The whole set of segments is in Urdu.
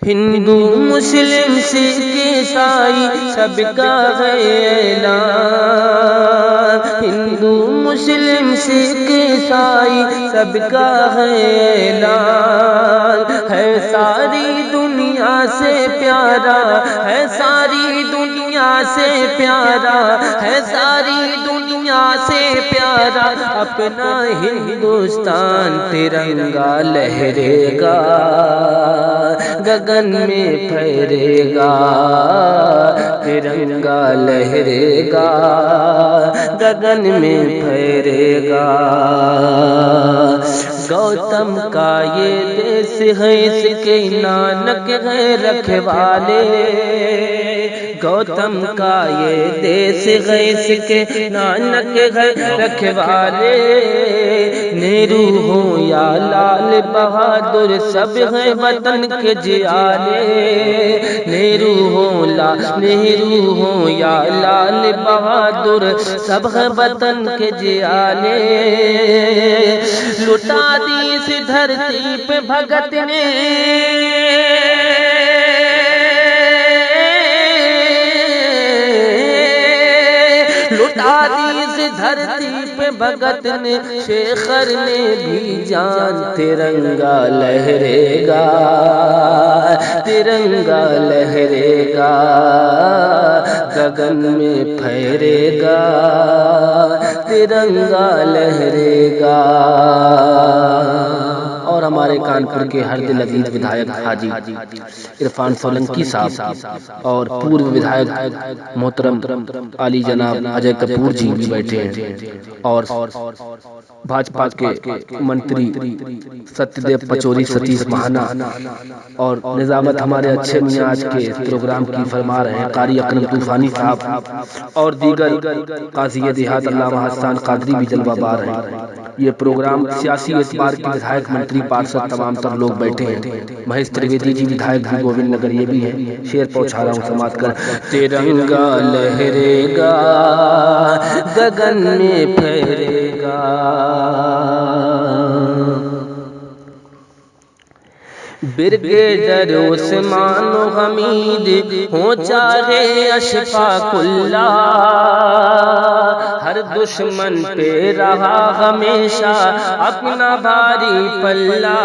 ہندو مسلم سکھ عیسائی سب کا ہے اعلان، ہندو مسلم سکھ عیسائی سب کا ہے اعلان، ہے ساری دنیا سے پیارا، ہے ساری دنیا سے پیارا، ہے ساری دنیا سے پیارا اپنا ہندوستان، ترنگا لہرے گا گگن میں پھیرے گا، ترنگا لہرے گا گگن میں پھیرے گا۔ گوتم کا یہ دیس ہے اس کے نانک ہے رکھوالے، گوتم کا یہ دیس ہے اس کے نانک ہے رکھوالے، نہرو ہو یا لال بہادر سب ہیں وطن کے جیالے، نہرو ہو یا لال بہادر سب ہیں وطن کے جیالے، لٹا دی اس دھرتی پہ بھگت نے لٹا دی اس دھرتی پہ بھگت نے، شیخر نے بھی جان، ترنگا لہرے گا ترنگا لہرے گا گگن میں پھیرے گا، ترنگا لہرے گا۔ اور ہمارے کانپور کے ہر دل عزیز ودھایک حاجی عرفان سولنکی صاحب اور پورو ودھایک محترم عالی جناب اجے کپور جی بھی بیٹھے ہیں، اور بھاجپا کے منتری ستیہ دیو پچوری ستیش مہانا، اور نظامت ہمارے اچھے میاں آج کے پروگرام کی فرما رہے ہیں قاری اکرم طوفانی صاحب، اور دیگر قاضی دیہات علامہ حسان قادری بھی جلوہ بار ہیں۔ یہ پروگرام سیاسی اعتبار کے ودھایک منتری پارشد تمام تر لوگ بیٹھے ہیں، مہیش ترویدی جی ودھایک بھی گووند نگر یہ بھی ہے، شعر پہنچا رہا ہوں سماعت کر۔ ترنگا لہرے گا گگن میں پھیرے گا، برگیڈر عثمان و حمید ہوں چاہے اشفاق اللہ، ہر دشمن پہ رہا ہمیشہ اپنا بھاری پلہ،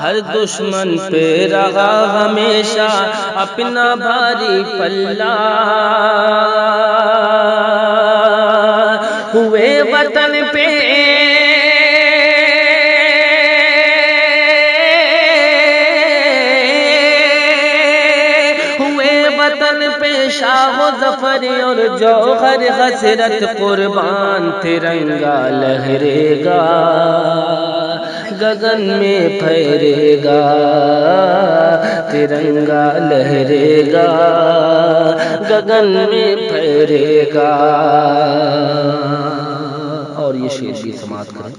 ہر دشمن پہ رہا ہمیشہ اپنا بھاری پلہ، ہوئے وطن پہ شاہ و ظفر اور جوہر حسرت قربان، ترنگا لہرے گا گگن میں پھیرے گا، ترنگا لہرے گا گگن میں پھیرے گا۔ اور یہ شعر بھی سماعت کریں۔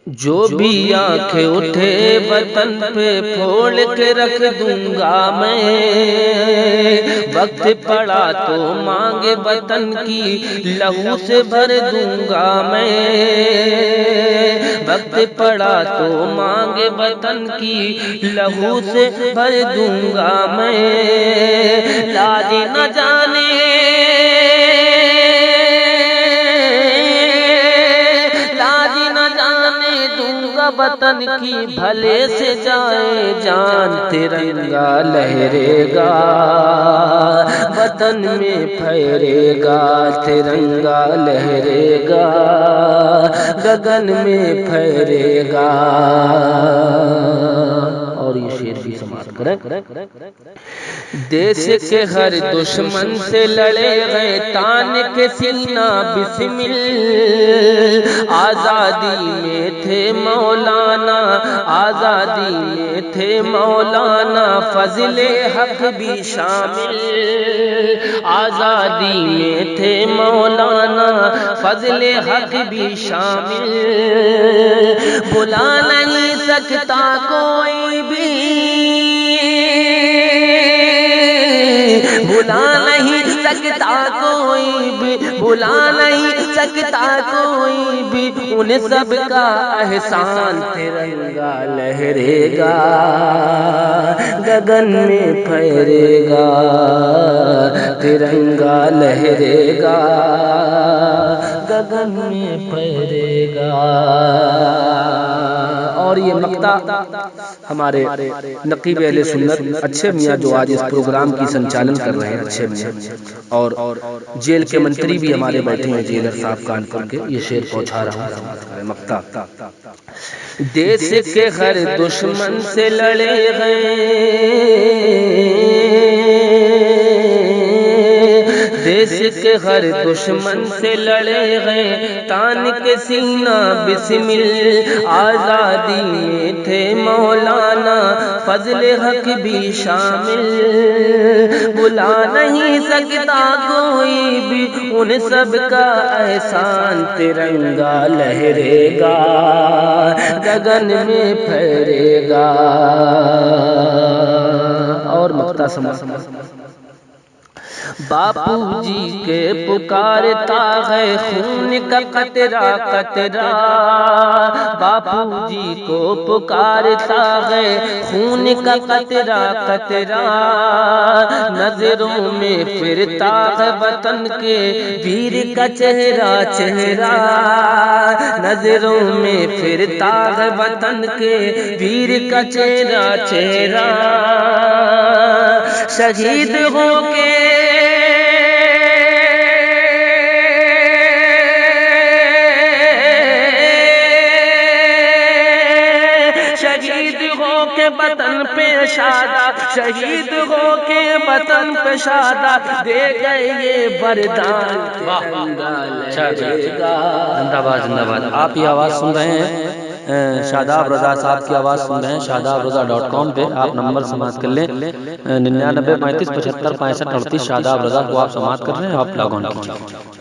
جو بھی آنکھیں اٹھے وطن پہ پھوڑ کے رکھ دوں گا میں، وقت پڑا تو مانگے وطن کی لہو سے بھر دوں گا میں، وقت پڑا تو مانگے وطن کی لہو سے بھر دوں گا میں، لاج نہ جانے وطن کی بھلے سے جائے جان، ترنگا لہرے گا وطن میں پھیرے گا، ترنگا لہرے گا گگن میں پھیرے گا۔ اور یہ شعر بھی سماعت کریں۔ دیش کے ہر دشمن سے لڑے گئے تان کے سینہ بسمل، آزادی میں تھے مولانا، آزادی میں تھے مولانا فضل حق بھی شامل، آزادی میں تھے مولانا فضل حق بھی شامل، بلا نہیں سکتا کوئی بھی، بلا نہیں سکتا کوئی بھی، بلا نہیں سکتا کوئی بھی ان سب کا احسان ترنگا لہرے گا گگن میں پھیرے گا ترنگا لہرے گا گگن میں پھیرے گا. اور یہ مقطع ہمارے نقیب اہل سنت اچھے میاں جو آج اس پروگرام کی سنچالن کر رہے ہیں اچھے میاں اور جیل کے منتری بھی ہمارے بیٹھے ہیں جیلر صاحب کانپور کے یہ شعر پہنچا رہا ہوں مقطع. دیس کے ہر دشمن سے لڑے گئے دیس کے ہر دشمن سے لڑے گئے تان کے سینہ بسمل آزادی میں تھے مولانا فضل حق بھی شامل بلا نہیں سکتا کوئی بھی ان سب کا احسان ترنگا لہرے گا گگن میں پھیرے گا. اور مقطع سمجھ باپو جی کے پکارتا ہے خون کا قطرہ قطرہ باپو جی کو پکارتا ہے خون کا قطرہ قطرہ نظروں میں پھرتا ہے وطن کے ویر کا چہرہ چہرہ نظروں میں پھرتا ہے وطن کے ویر کا چہرہ چہرہ شہید ہو کے شہید ہو کے وطن پہ شادہ شہید ہو کے وطن پہ شادہ دے گئے یہ بردان زندہ باد زندہ باد. آپ یہ آواز سن رہے ہیں شاداب رضا صاحب کی آواز سن رہے ہیں shadabrza.com پہ. آپ نمبر سماعت کر لیں 99 35 75 65 38 شاداب رضا کو آپ سماعت کر رہے ہیں آپ لاگ آن کیجیے.